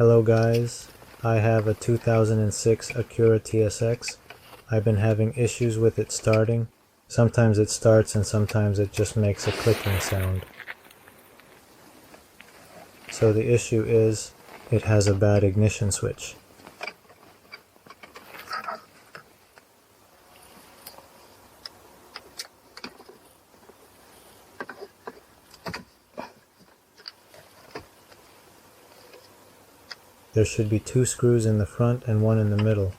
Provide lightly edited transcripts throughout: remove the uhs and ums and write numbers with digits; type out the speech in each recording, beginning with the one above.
Hello guys, I have a 2006 Acura TSX. I've been having issues with it starting. Sometimes it starts and sometimes it just makes a clicking sound. So the issue is, it has a bad ignition switch. There should be 2 screws in the front and 1 in the middle.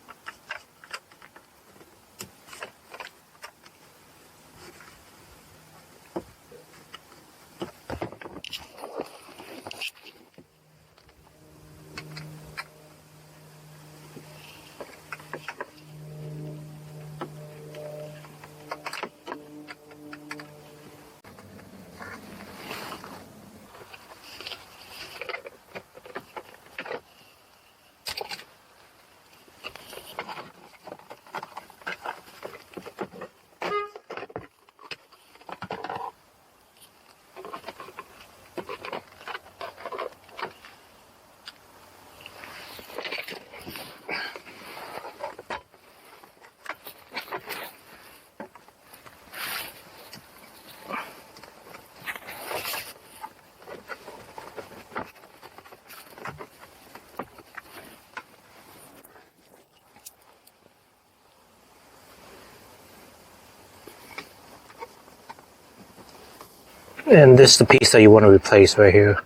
And this is the piece that you want to replace right here.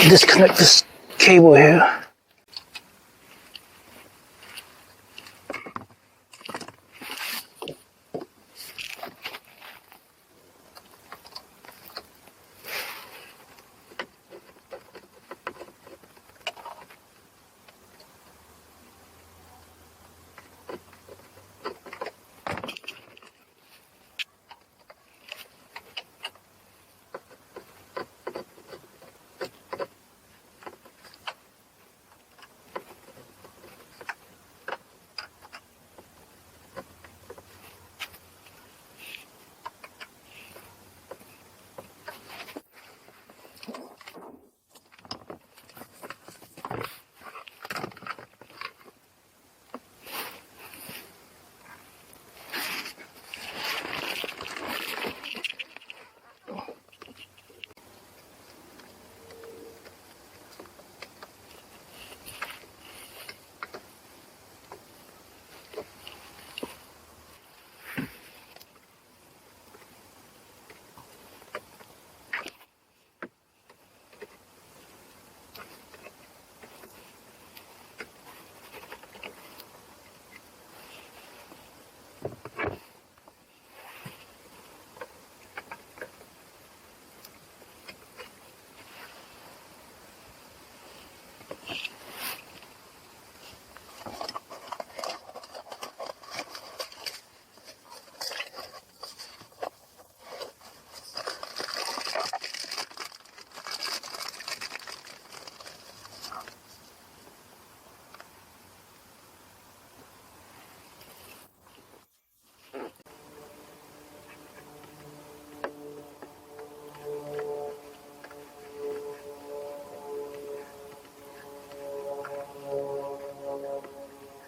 Disconnect this cable here.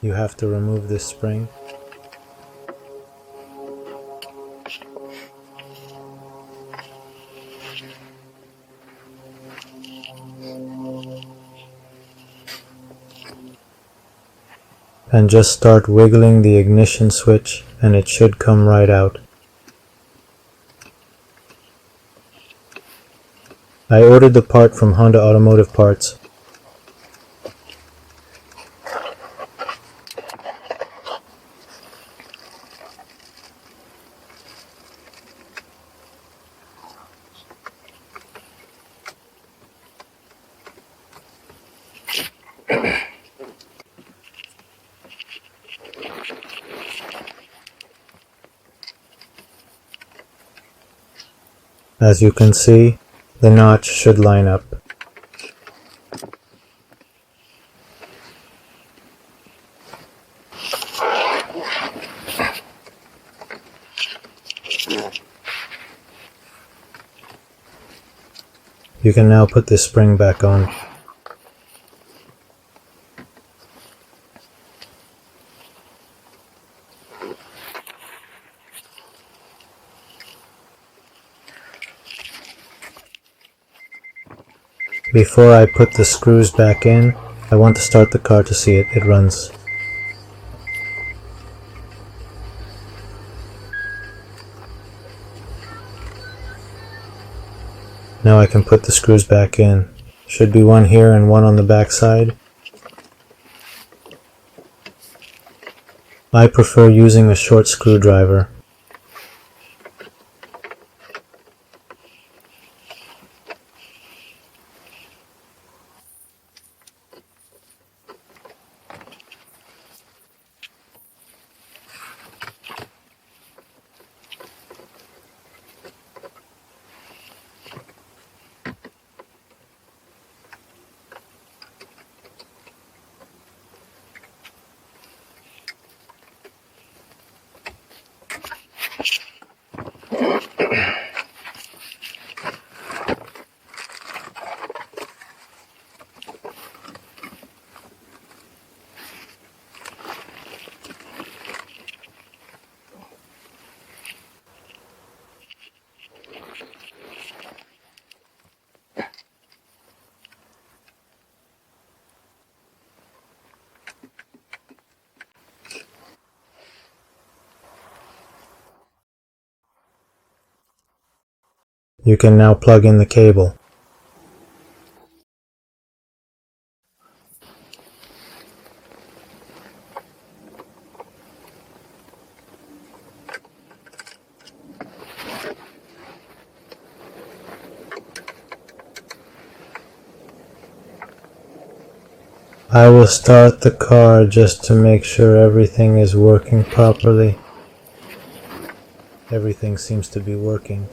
You have to remove this spring. And just start wiggling the ignition switch and it should come right out. I ordered the part from Honda Automotive Parts. As you can see, the notch should line up. You can now put this spring back on. Before I put the screws back in, I want to start the car to see it runs. Now I can put the screws back in. Should be one here and one on the back side. I prefer using a short screwdriver. You can now plug in the cable. I will start the car just to make sure everything is working properly. Everything seems to be working.